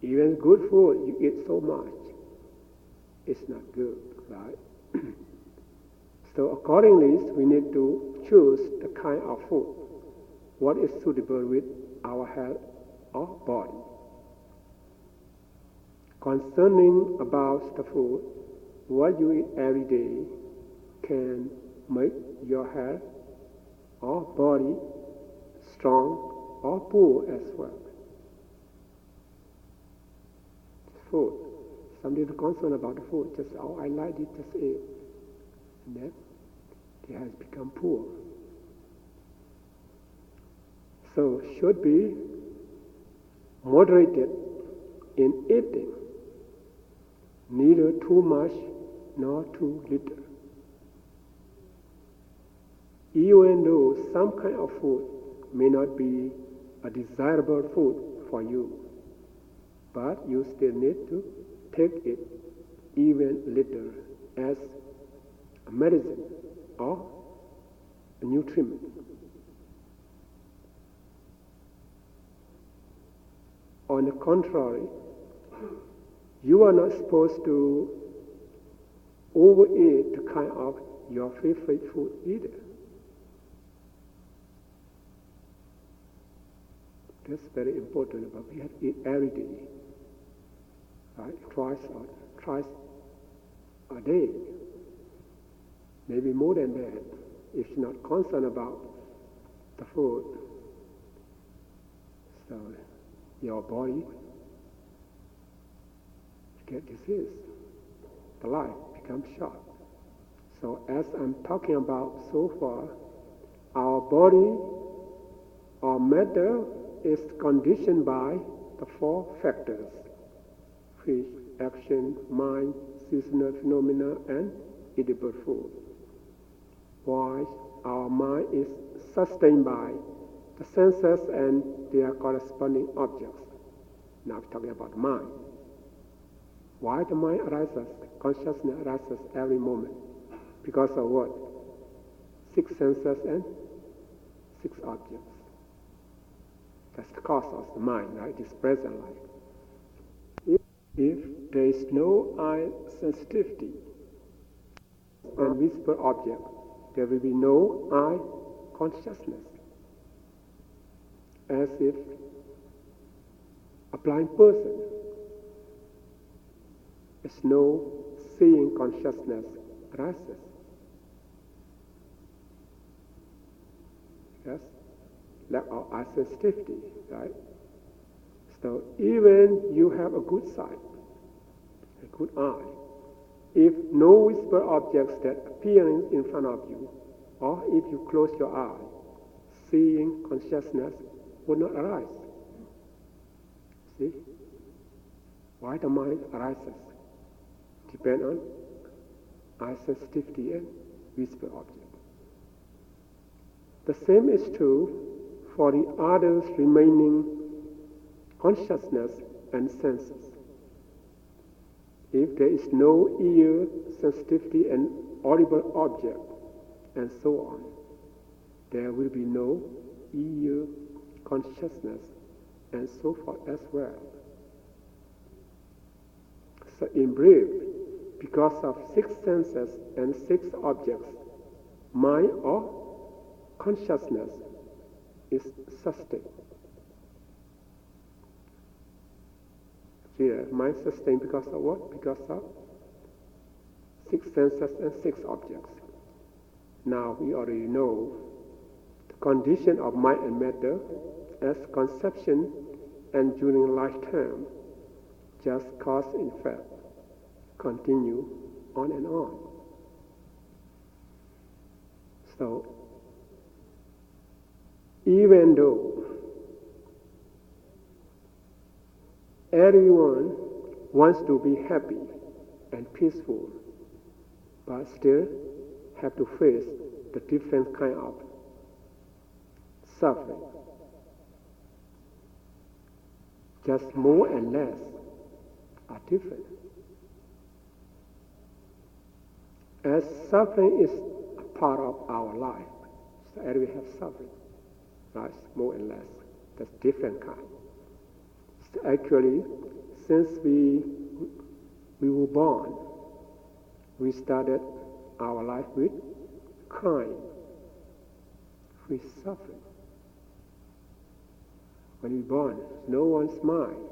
Even good food, you eat so much, it's not good, right? So accordingly, we need to choose the kind of food, what is suitable with our health or body. Concerning about the food, what you eat every day can make your health or body strong or poor as well. Food. Some people are concerned about the food, just, oh, I like it, just eat. And then they have become poor. So should be moderated in eating, neither too much nor too little. Even though some kind of food may not be a desirable food for you, but you still need to take it even little as a medicine or a nutriment. On the contrary, you are not supposed to overeat the kind of your favorite food either. That's very important, but we have to eat every day, right? Twice a day, maybe more than that, if you're not concerned about the food. So your body get disease, the life becomes short. So as I'm talking about so far, our body or matter is conditioned by the four factors: which action, mind, seasonal phenomena, and edible food. While our mind is sustained by the senses and their corresponding objects. Now we're talking about mind. Why the mind arises? Consciousness arises every moment. Because of what? 6 senses and 6 objects. That's the cause of the mind, right? This present life. If there is no eye sensitivity and visible object, there will be no eye consciousness. As if a blind person is no seeing consciousness arises. Yes? Lack of eye sensitivity, right? So even you have a good sight, a good eye, if no visible objects that appear in front of you, or if you close your eye, seeing consciousness would not arise. See? Why the mind arises? Depend on eye sensitivity and visible object. The same is true for the others remaining consciousness and senses. If there is no ear sensitivity and audible object, and so on, there will be no ear consciousness, and so forth as well. So in brief, because of 6 senses and 6 objects, mind or consciousness is sustained. Here, mind sustained because of what? Because of 6 senses and 6 objects. Now we already know the condition of mind and matter as conception and during lifetime, just cause and effect, continue on and on. So, even though everyone wants to be happy and peaceful, but still have to face the different kind of suffering. Just more and less are different. As suffering is a part of our life, so as we have suffering, right? More and less, that's different kind. So actually, Since we were born, we started our life with crying, with suffering. When we're born, no one smiles.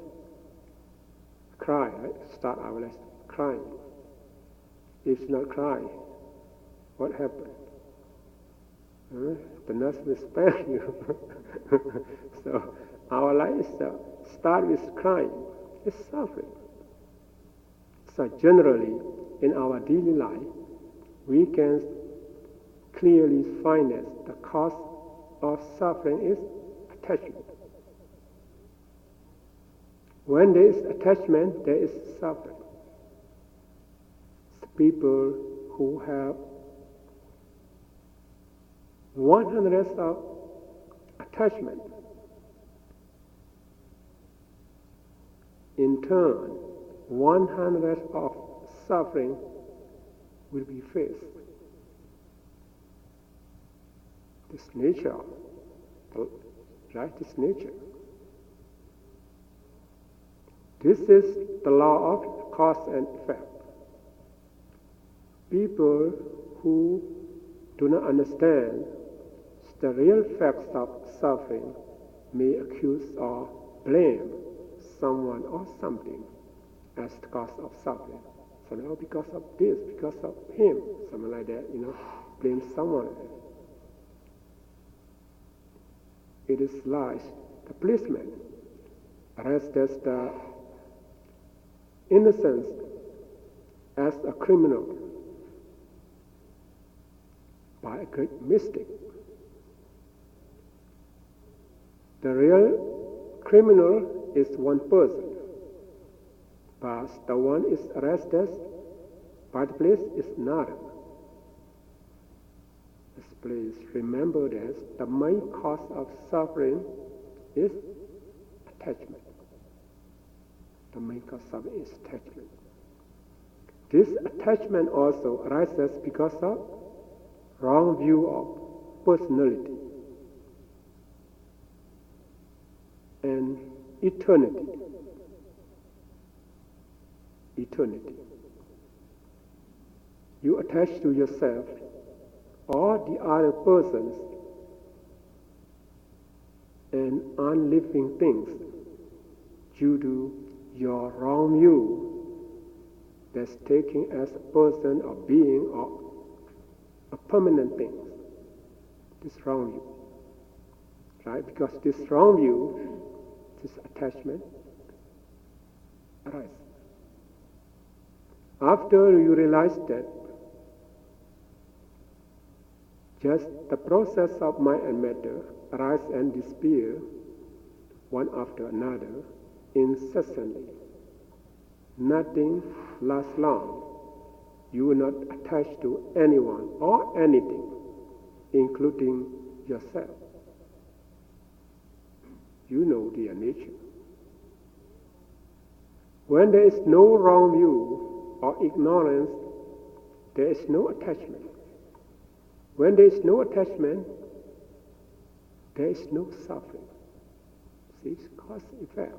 Cry, right? Start our life crying. If not crying, what happened? The nurse will spank you. So our life start with crying. It's suffering. So generally, in our daily life, we can clearly find that the cause of suffering is attachment. When there is attachment, there is suffering. People who have 100 of attachment, in turn, 100 of suffering will be faced. This nature, right? This nature. This is the law of cause and effect. People who do not understand the real facts of suffering may accuse or blame someone or something as the cause of suffering. So now because of this, because of him, something like that, blame someone else. It is like the policeman arrests the innocent as a criminal by a great mistake. The real criminal is one person, but the one is arrested by the police is another. Please remember that the main cause of suffering is attachment. The main cause of it is attachment. This attachment also arises because of wrong view of personality and eternity. Eternity. You attach to yourself or the other persons and unliving things due to your wrong view that's taken as a person or being or a permanent thing. This wrong view. Right? Because this wrong view, this attachment arises. After you realize that just the process of mind and matter arise and disappear one after another incessantly. Nothing lasts long. You will not attach to anyone or anything, including yourself. You know their nature. When there is no wrong view or ignorance, there is no attachment. When there is no attachment, there is no suffering. See, it's cause and effect.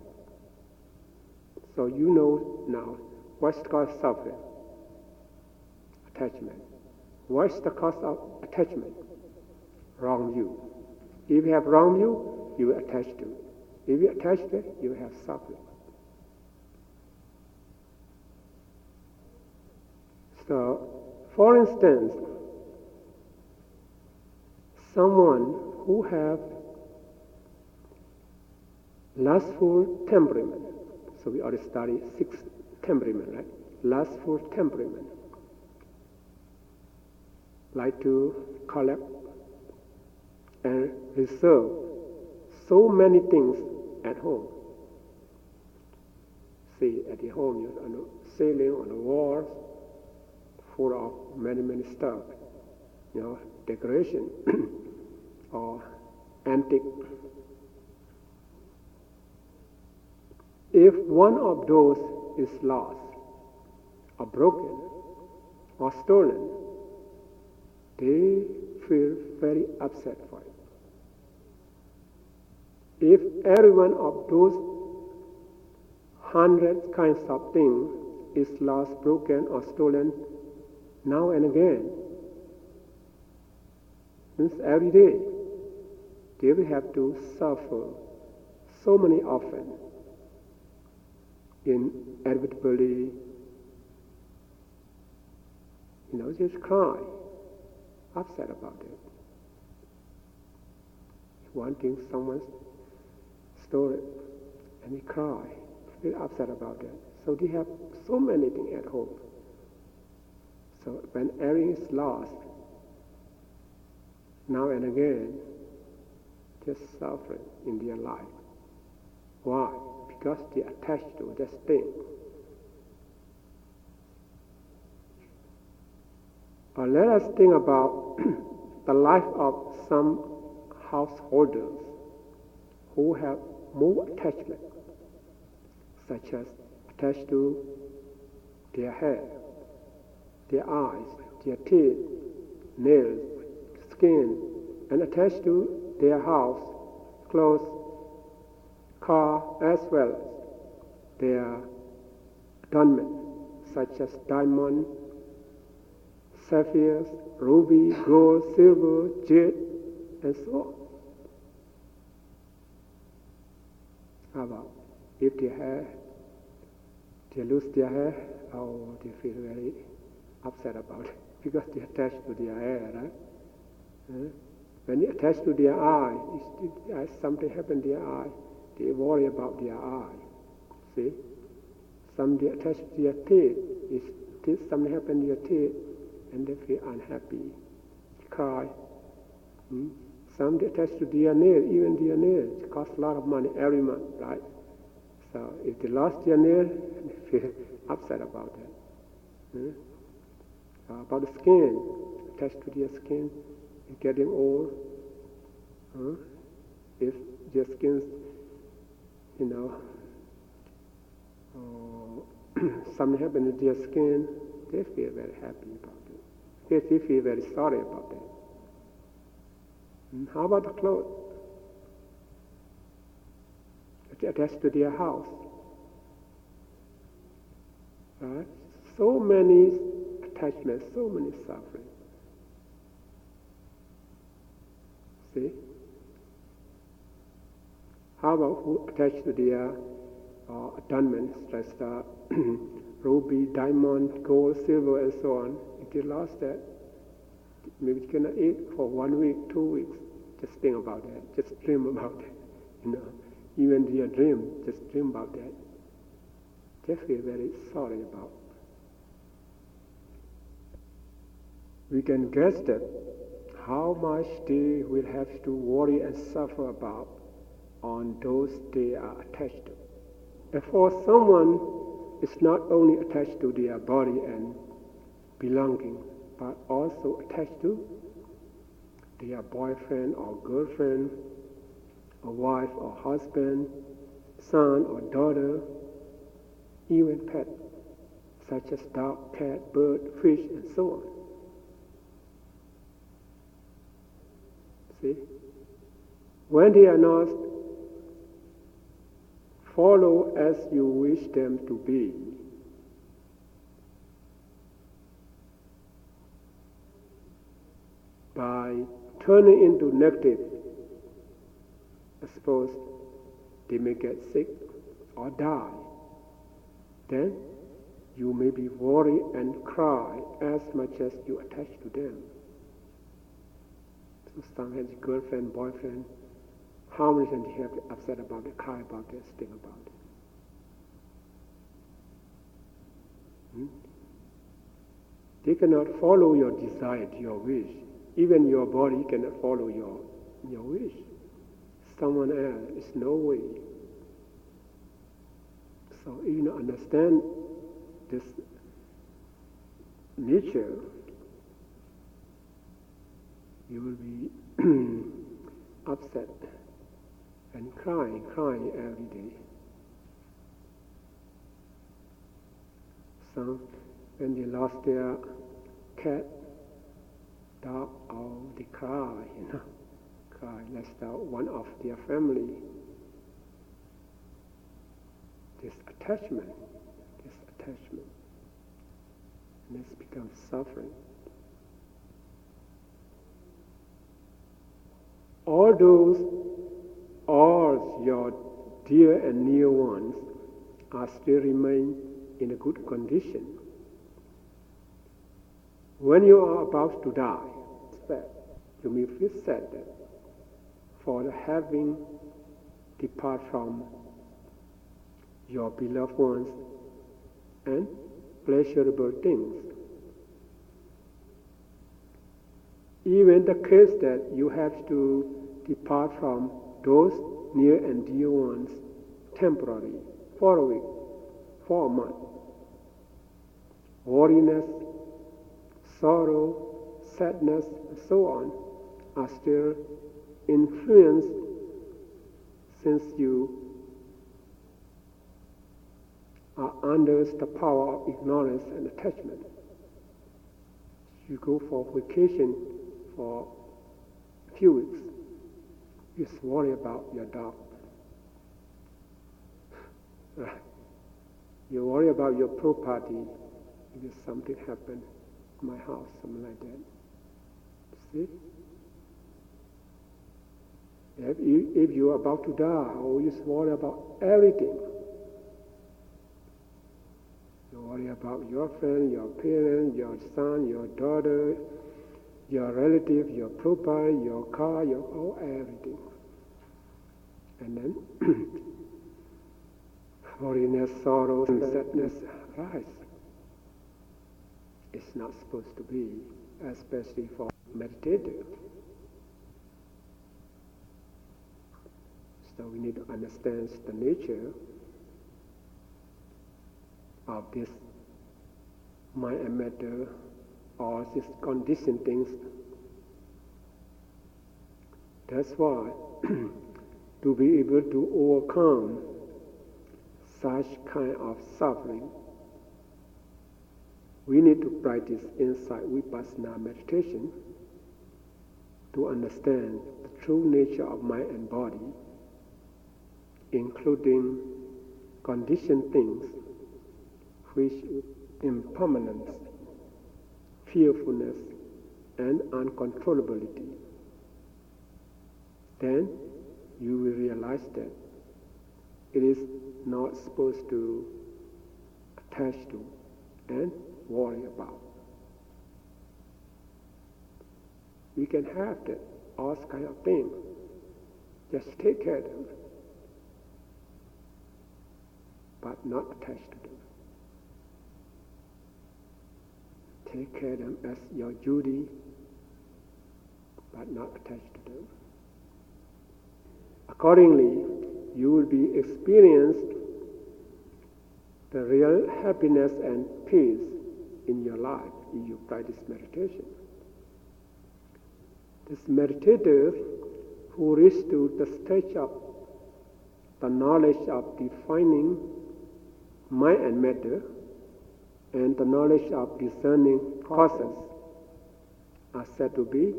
So you know now what's the cause of suffering? Attachment. What's the cause of attachment? Wrong view. If you have wrong view, you will attach to it. If you attach to it, you will have suffering. So, for instance, someone who have lustful temperament. So we already studied 6 temperament, right? Lustful temperament. Like to collect and reserve so many things at home. See, at the home, you on the ceiling, on the walls, full of many stuff. Decoration or antique. If one of those is lost or broken or stolen, they feel very upset for it. If every one of those hundreds kinds of things is lost, broken, or stolen now and again. Means every day they will have to suffer so many often, inevitably, just cry, upset about it. One thing someone stole it, and they cry, feel upset about it. So they have so many things at home. So when everything is lost, now and again, just suffering in their life. Why? Because they are attached to this thing. Or let us think about the life of some householders who have more attachment, such as attached to their hair, their eyes, their teeth, nails, skin, and attached to their house, clothes, car, as well as their adornment, such as diamond, sapphires, ruby, gold, silver, jade, and so on. How about if they lose their hair, they feel very upset about it because they attach to their hair, right? When they attach to their eye, something happened to their eye, they worry about their eye. See? Some they attach to their teeth, something happened to their teeth, and they feel unhappy, cry. Some they attach to their nail, even their nails. It costs a lot of money every month, right? So if they lost their nail, they feel upset about that. About the skin, attached to their skin, it's getting old. If their skin's, something happened to their skin, they feel very happy about it. They feel very sorry about that. How about the clothes? It's attached to their house. Right? So many attachments, so many suffering. See? How about who attached to their adornments, such as ruby, diamond, gold, silver, and so on? If they lost that, maybe they cannot eat for 1 week, 2 weeks. Just think about that. Just dream about that. Even their dream, just dream about that. They feel very sorry about. We can guess that how much they will have to worry and suffer about on those they are attached to. Therefore, someone is not only attached to their body and belonging, but also attached to their boyfriend or girlfriend, or wife or husband, son or daughter, even pet, such as dog, cat, bird, fish, and so on. See? When they are not follow as you wish them to be, by turning into negative, suppose they may get sick or die, then you may be worried and cry as much as you attach to them. So sometimes girlfriend, boyfriend, how many times you have to upset about it, cry about it, think about it. They cannot follow your desire, your wish. Even your body cannot follow your wish. Someone else is no way. So if you understand this nature, you will be upset and crying every day. Some, when they lost their cat, dog, they cry, cry, lest one of their family is attachment, this attachment, and this becomes suffering. All your dear and near ones are still remain in a good condition. When you are about to die, you may feel sad for having departed from your beloved ones and pleasurable things. Even the case that you have to depart from those near and dear ones temporarily, for a week, for a month. Worriness, sorrow, sadness, and so on are still influenced since you are under the power of ignorance and attachment. You go for vacation for a few weeks. You just worry about your dog. You worry about your property if something happened in my house, something like that. See? If you are about to die, you just worry about everything. You worry about your friend, your parents, your son, your daughter, your relative, your property, your car, everything. And then worriness, sorrow, and sadness rise. It's not supposed to be, especially for meditators. So we need to understand the nature of this mind and matter, or these conditioned things. That's why to be able to overcome such kind of suffering, we need to practice insight vipassana meditation to understand the true nature of mind and body, including conditioned things which impermanence, fearfulness, and uncontrollability. Then you will realize that it is not supposed to attach to and worry about. We can have that, all kind of things. Just take care of them, but not attached to them. Take care of them as your duty, but not attached to them. Accordingly, you will be experienced the real happiness and peace in your life if you practice meditation. This meditator who reaches to the stage of the knowledge of defining mind and matter and the knowledge of discerning causes are said to be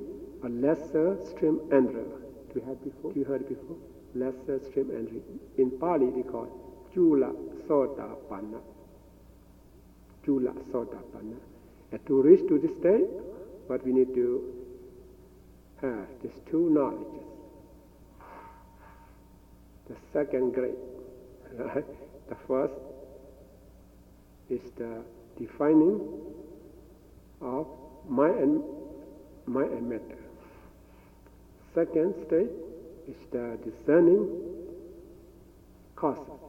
a lesser stream enterer. Do you heard before? Lesser stream entry. In Pali they call Chula Sotapanna. Chula Sotapanna. And to reach to this state, what we need to have these two knowledges. The second grade. Right? The first is the defining of mind and matter. Second stage is the discerning causes.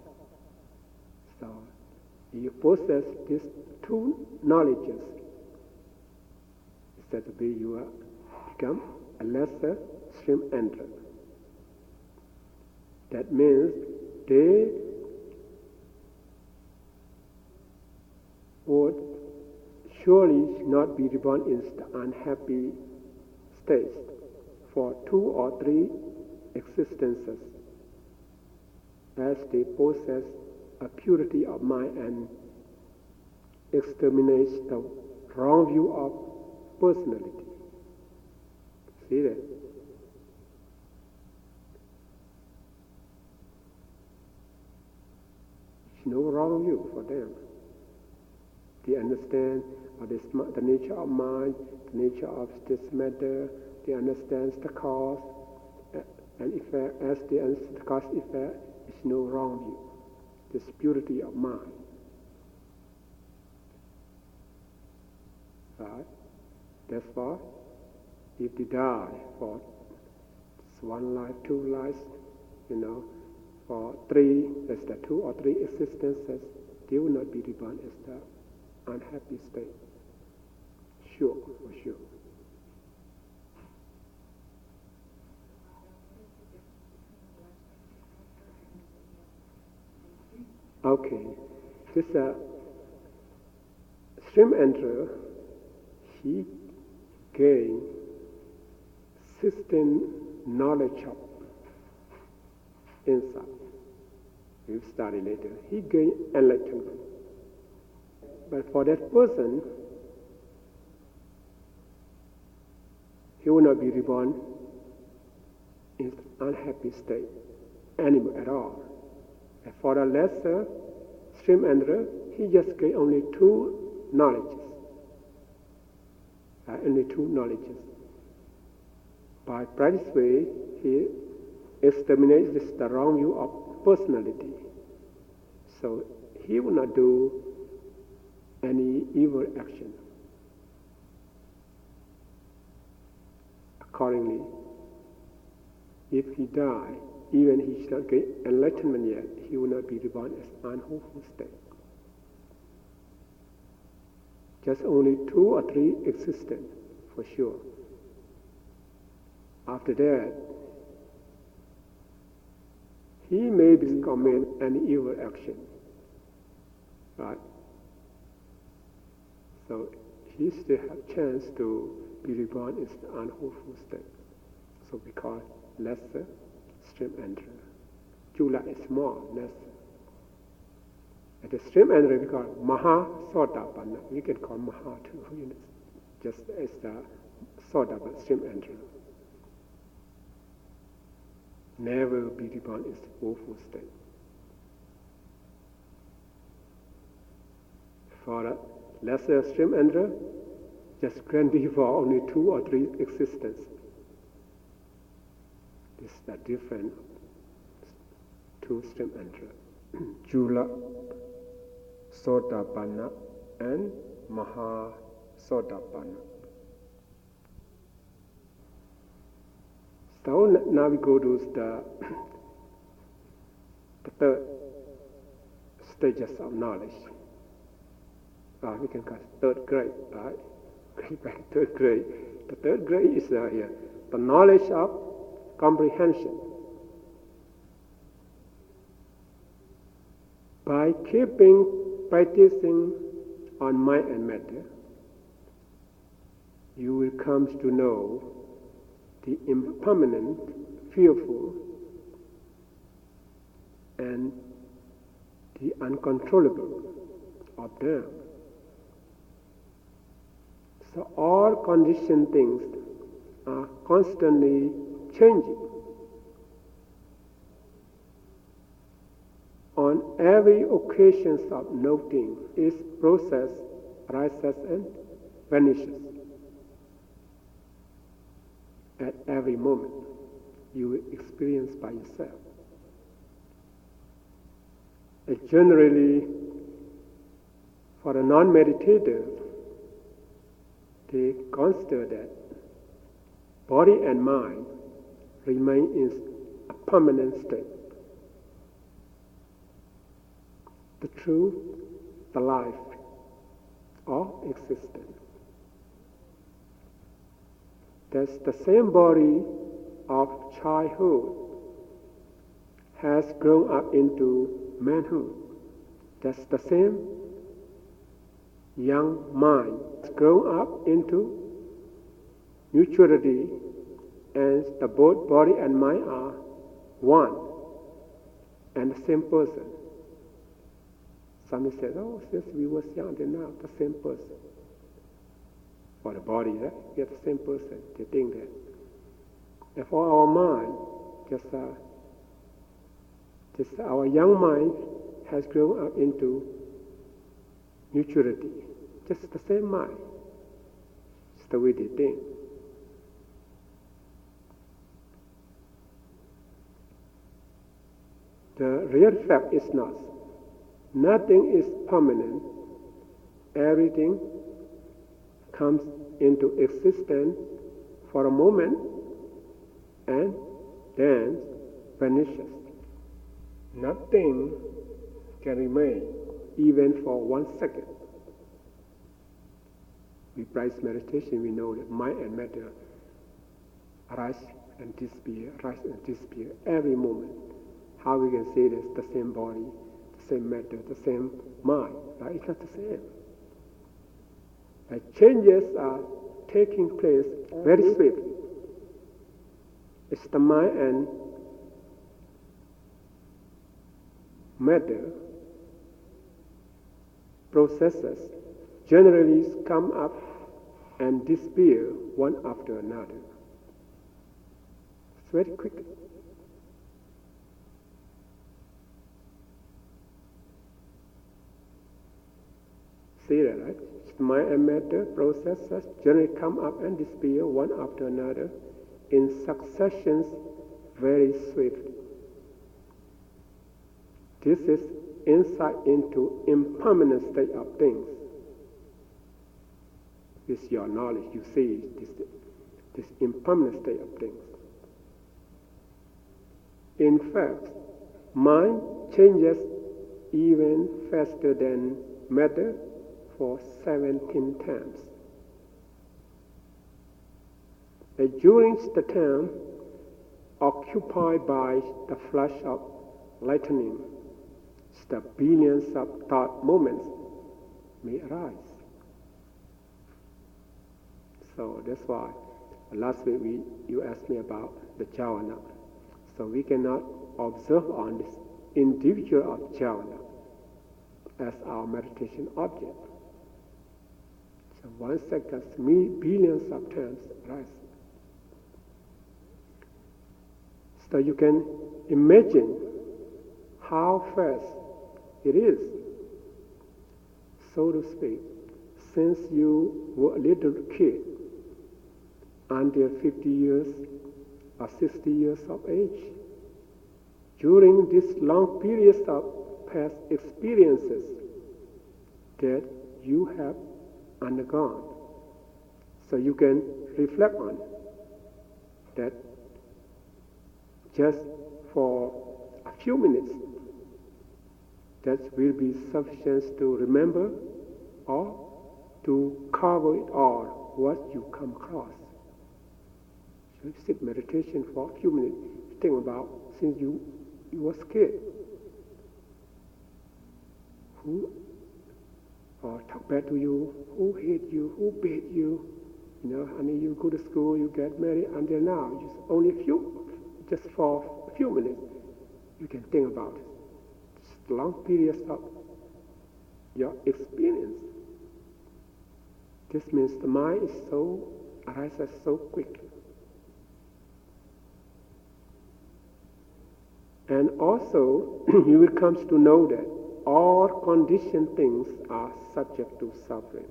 So you possess these two knowledges, it's said to be you become a lesser stream enterer. That means they would surely not be reborn in the unhappy states for 2 or 3 existences, as they possess a purity of mind and exterminates the wrong view of personality. See that? It's no wrong view for them. They understand the nature of mind, the nature of this matter. They understand the cause and effect. As they understand the cause effect, it's no wrong view. This purity of mind. Right? That's why if they die for one life, two lives, for three, that's the 2 or 3 existences, they will not be reborn as the unhappy state. Sure, for sure. Okay, this stream enterer, he gained system knowledge of insight. We'll study later. He gained enlightenment. But for that person, he will not be reborn in unhappy state anymore at all. And for the lesser stream enterer, he just gained only 2 knowledges. Only 2 knowledges. By practice way, he exterminates the wrong view of personality. So he will not do any evil action. Accordingly, if he die, even he should not get enlightenment yet, he will not be reborn as unwholesome state. Just only 2 or 3 existence, for sure. After that, he may commit an evil action. Right? So he still has chance to be reborn in the unwholesome state. So we call lesser stream enterer. Chula is small, lesser. And the stream enterer we call Maha Sotapanna. We can call Maha too, just as the Sotapanna stream enterer. Never be reborn in the woeful state. For a lesser stream enterer, just can be for only 2 or 3 existences. This is the different 2 stream enterer. Chula, Sotapanna, and Maha Sotapanna. So now we go to the 3rd stages of knowledge. We can call it 3rd grade, right? 3rd grade. The 3rd grade is here, the knowledge of comprehension. By practicing on mind and matter, you will come to know the impermanent, fearful, and the uncontrollable of them. So all conditioned things are constantly changing. On every occasion of noting, its process arises and vanishes. At every moment, you will experience by yourself. And generally, for a non-meditator, they consider that body and mind remain in a permanent state. The truth, the life of existence. That's the same body of childhood has grown up into manhood. That's the same young mind has grown up into maturity, and the both body and mind are one and the same person. Somebody says, since we were young, they're now the same person. For the body, right? We are the same person. They think that. And for our mind, just our young mind has grown up into neutrality. Just the same mind. It's the way they think. The real fact is not. Nothing is permanent. Everything comes into existence for a moment and then vanishes. Nothing can remain even for 1 second. We practice meditation, we know that mind and matter arise and disappear, rise and disappear every moment. How we can say this? The same body, the same matter, the same mind, right? It's not the same. Changes are taking place very swiftly. It's the mind and matter processes generally come up and disappear one after another. It's very quick. See that, right? Mind and matter processes generally come up and disappear one after another in successions very swift. This is insight into impermanent state of things. With your knowledge, you see this impermanent state of things. In fact, mind changes even faster than matter for 17 times. During the time occupied by the flash of lightning, the billions of thought moments may arise. So that's why last week you asked me about the jhana. So we cannot observe on this individual of jhana as our meditation object. So 1 second, billions of times rise. So you can imagine how fast it is, so to speak, since you were a little kid until 50 years or 60 years of age. During these long periods of past experiences that you have undergone. So you can reflect on that just for a few minutes. That will be sufficient to remember or to cover it all what you come across. So you sit meditation for a few minutes, think about since you was a kid. Who talk bad to you, who hate you, who beat you, and you go to school, you get married, until now, just for a few minutes, you can think about it. Just long periods of your experience. This means the mind arises so quickly. And also, you will come to know that all conditioned things are subject to suffering.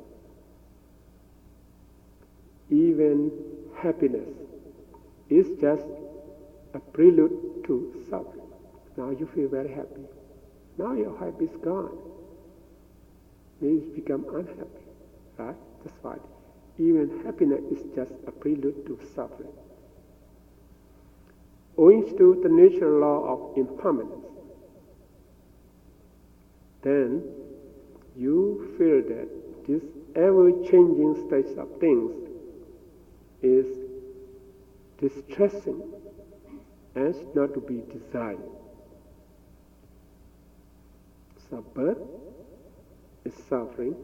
Even happiness is just a prelude to suffering. Now you feel very happy. Now your happy is gone. Maybe you become unhappy. Right? That's right. Even happiness is just a prelude to suffering. Owing to the natural law of impermanence, then you feel that this ever-changing state of things is distressing and not to be desired. So birth is suffering,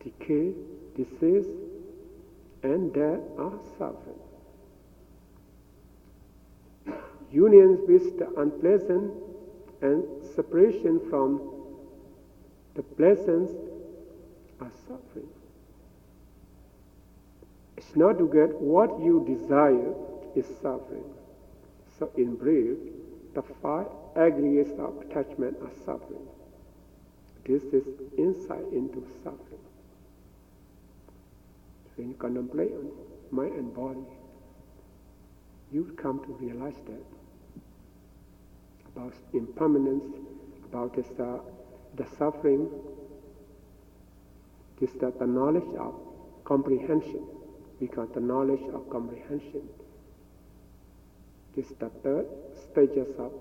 decay, disease, and death are suffering. Unions with the unpleasant and separation from the pleasant are suffering. It's not to get what you desire is suffering. So in brief, the 5 aggregates of attachment are suffering. This is insight into suffering. When you contemplate on mind and body, you come to realize that about impermanence, about this, the suffering, this that the knowledge of comprehension, because the knowledge of comprehension, this is the third stages of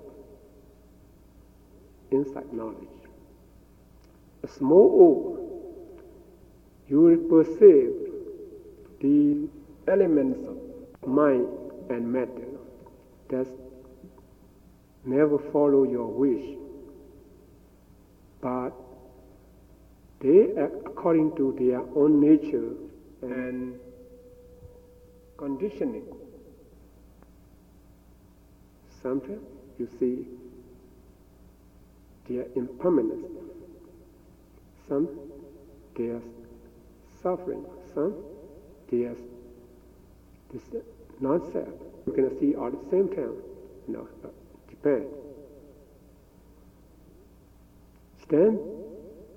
insight knowledge. As moreover, you will perceive the elements of mind and matter that never follow your wish, but they act according to their own nature and conditioning. Sometimes you see their impermanence, some their suffering, some their this non-self. You can see all at the same time, depend. Then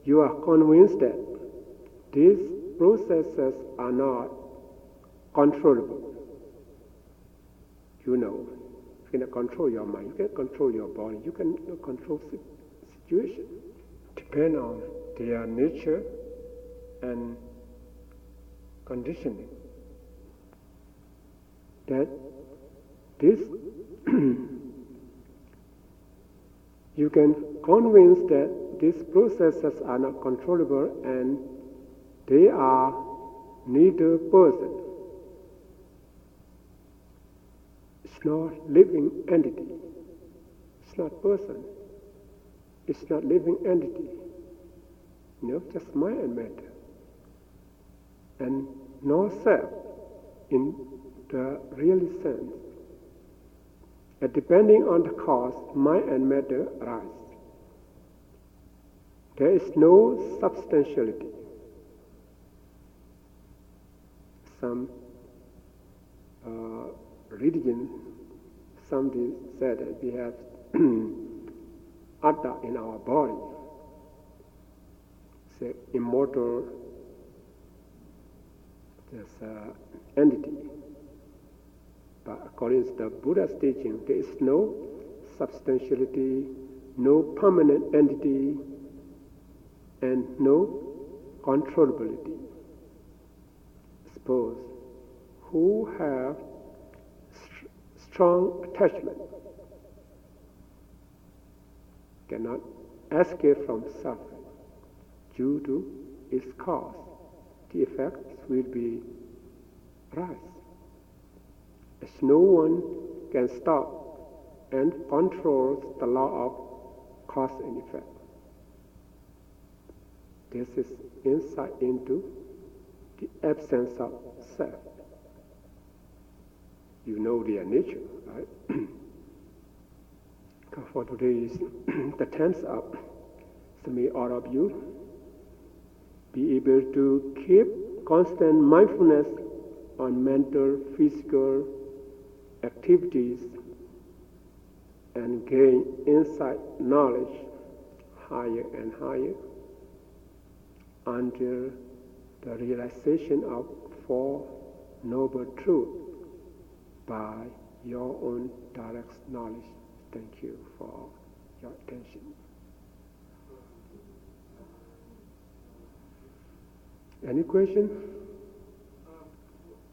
you are convinced that these processes are not controllable. You cannot control your mind, you can control your body, you can control situation. Depend on their nature and conditioning. That this you can convince that these processes are not controllable and they are neither person. It's not living entity. It's not person. It's not living entity. Just mind and matter. And no self in the real sense. And depending on the cause, mind and matter arise. There is no substantiality. Some religion, somebody said that we have atta in our body. It's an immortal entity. But according to the Buddha's teaching, there is no substantiality, no permanent entity, and no controllability. Suppose who have strong attachment cannot escape from suffering due to its cause. The effects will be rise. As no one can stop and control the law of cause and effect. This is insight into the absence of self. You know their nature, right? For today is the 10th up. So may all of you be able to keep constant mindfulness on mental, physical activities and gain insight knowledge higher and higher until the realization of Four Noble Truths by your own direct knowledge. Thank you for your attention. Any question?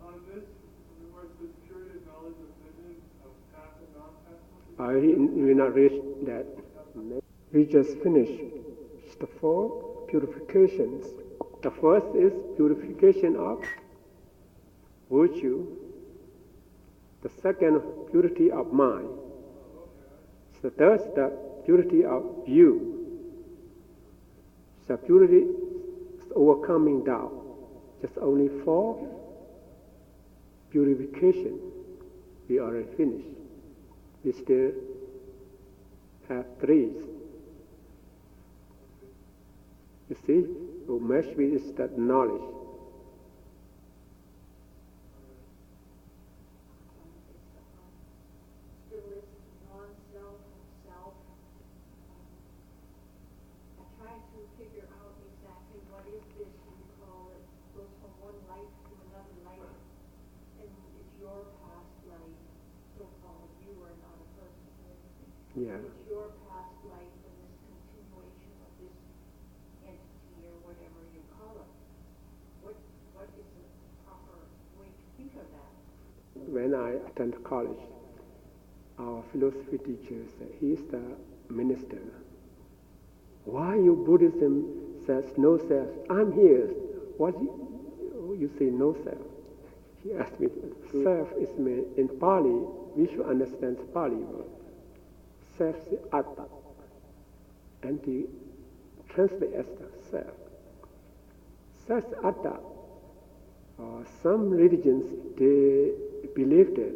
On this, in regards to purity of knowledge of vision of path and non-path? I will not reach that. We just finished the 4 purifications. The first is purification of virtue. The second, purity of mind. The third, the purity of view. The purity is overcoming doubt. Just only 4 purification. We already finished. We still have 3. You see, what must be is that knowledge. Non-self, self. I try to pick you are not a person or anything. Yeah. It's your past life and this continuation of this entity or whatever you call it. What is the proper way to think of that? When I attended college, our philosophy teacher said, he is the minister. Why you Buddhism says no self? I'm here. What you say no self? He asked me, self is meant in Pali, we should understand the Pali word. Self is atta. And he translate as the self. Self is atta. Some religions, they believe that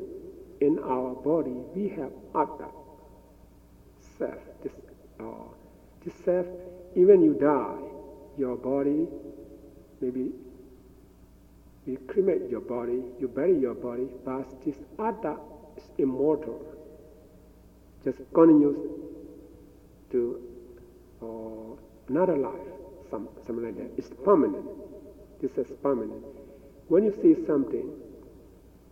in our body we have atta, self. This self, even you die, your body, maybe you cremate your body, you bury your body, but this atta is immortal. Just continues to another life, something like that. It's permanent. This is permanent. When you see something,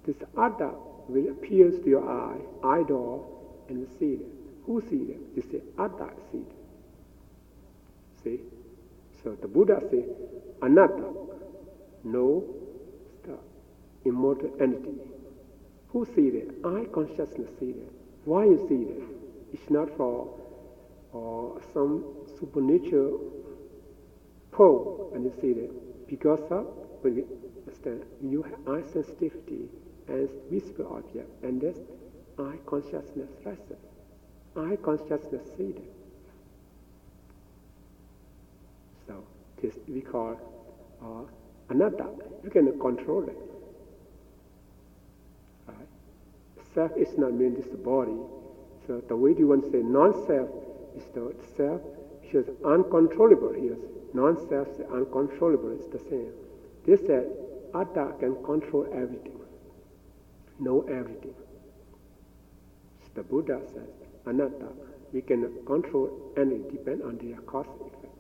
this atta will appear to your eye, eyeball, and see it. Who sees it? You say, atta sees it. See? So the Buddha says, anatta, no, the immortal entity. Who sees it? I consciousness sees it. Why you see it? It's not for some supernatural pole, and you see it. Because of, when you understand, you have eye sensitivity as visible object, and that's eye consciousness rests. Eye consciousness sees it. So this we call anatta. You can control it. Right? Self is not mean this body. So the way you want to say non-self is the self is uncontrollable here. Non-self is uncontrollable. It's the same. They said atta can control everything, know everything. So the Buddha says anatta, we cannot control anything, depend on their cause and effect.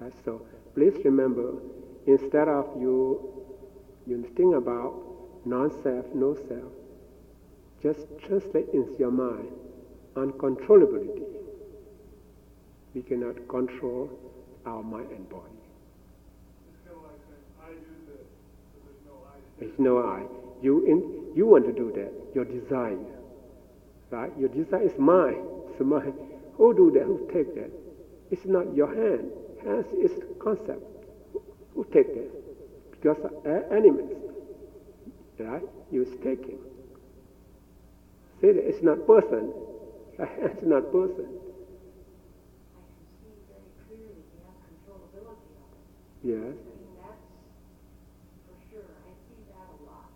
Right? So please remember, instead of you think about non-self, no self, just translate into your mind uncontrollability. We cannot control our mind and body. It's kind of like saying, I do this, but there's no I. There's no I. You want to do that. Your desire, right? Your desire is mine. It's mine. Who do that? Who take that? It's not your hand. Hands is concept. Who take that? Because animals, right? You is taking. See that it's not person. It's not person. Yes. I mean, that's for sure. I see that a lot.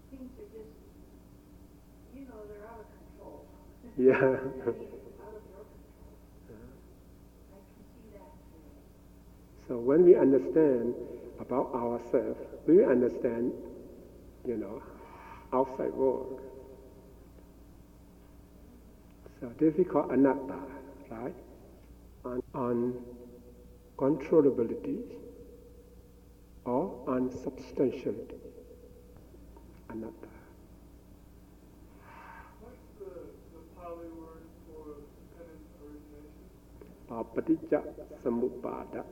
Things are just, they're out of control. Yeah. Out of your control. I can see that today. So when we understand about ourselves, we understand, outside world. So this we call anatta, right? On controllability or unsubstantiality. Anatta. What's the Pali word for dependent origination? Paticca samuppada.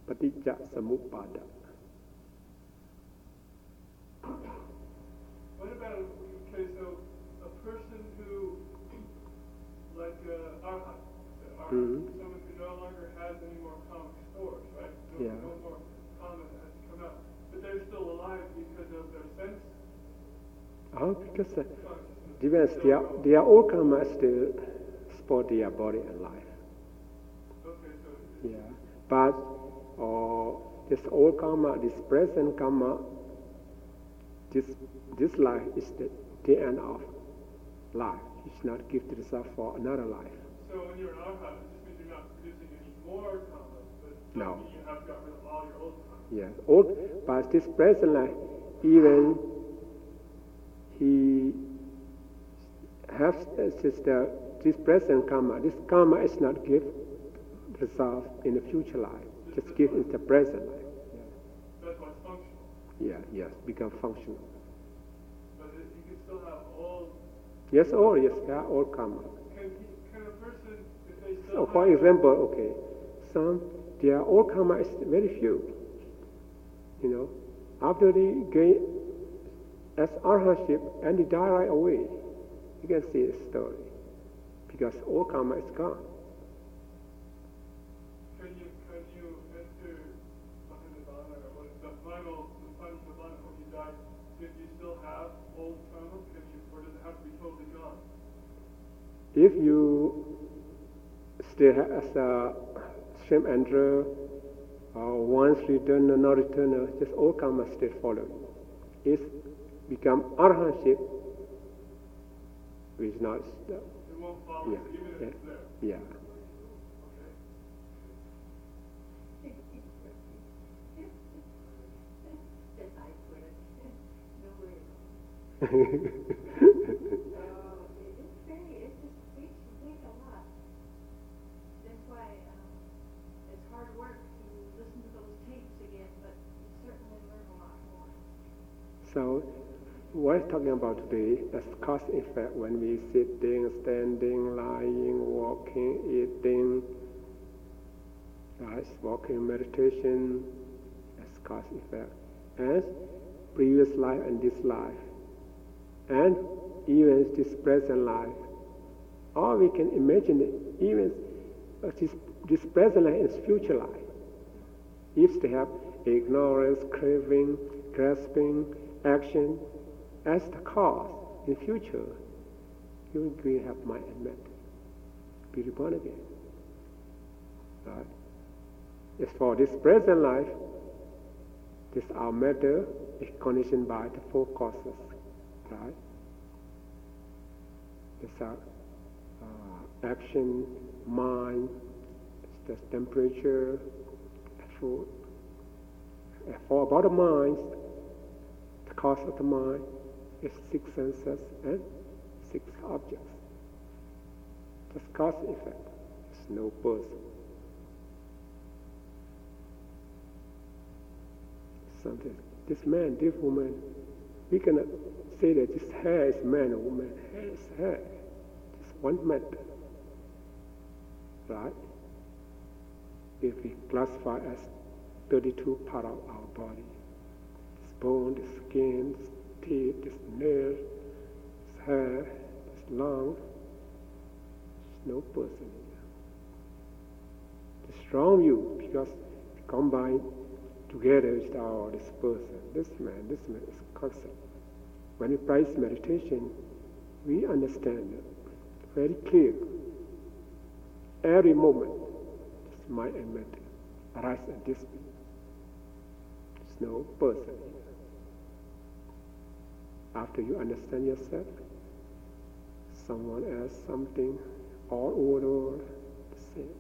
Paticca samuppada. What about, okay, so a person who, like arhat, someone who no longer has any more comic stores, right? No more comic has come out. But they're still alive because of their sense. Because depends, they are all karma still support their body and life. Okay, so Yeah. But this old karma, this present karma, this life is the end of life. It's not gifted itself for another life. So when you're an arhat, it just means you're not producing any more karma, but No. you have got rid of all your old karma. Yes, but this present life, even he has this present karma. This karma is not give result in the future life. Just give in the present life. That's why it's functional. Yes, become functional. But you can still have all. Yes, they are all karma. Can a person, if they still So, for example, their all karma is very few. After they gain as arhatship and they die right away, you can see the story because all karma is gone. Can you enter Mahanabana or the final Nirvana when you die? If you still have old karma, or does it have to be totally gone? If you still have as a stream enterer, once returner, no returner, just all karma still follow. It's become arhatship, which is not. It won't follow, even if it's there. Yeah. It just makes you think a lot. That's why it's hard work to listen to those tapes again, but you certainly learn a lot more. So, what I'm talking about today is cause effect when we sitting, standing, lying, walking, eating, walking, meditation, as cause effect, as previous life and this life, and even this present life. Or we can imagine even this present life is future life. If they have ignorance, craving, grasping, action as the cause in future, you will have mind and matter. Be reborn again. Right? As for this present life, this our matter is conditioned by the four causes. Right? This our action, mind, the temperature, food. For about the mind, the cause of the mind is 6 senses and 6 objects. That's cause effect. There's no person. Something. This man, this woman, we cannot say that this hair is man or woman. Hair is hair. It's one matter. Right? If we classify as 32 parts of our body, this bone, this skin, this teeth, this nail, this hair, this lung, there's no person here. The strong you, because combined together with this person, this man is a concept. When we practice meditation, we understand it very clear. Every moment, this mind and matter arise at this point. There's no person here. After you understand yourself, someone else, something, all over the same.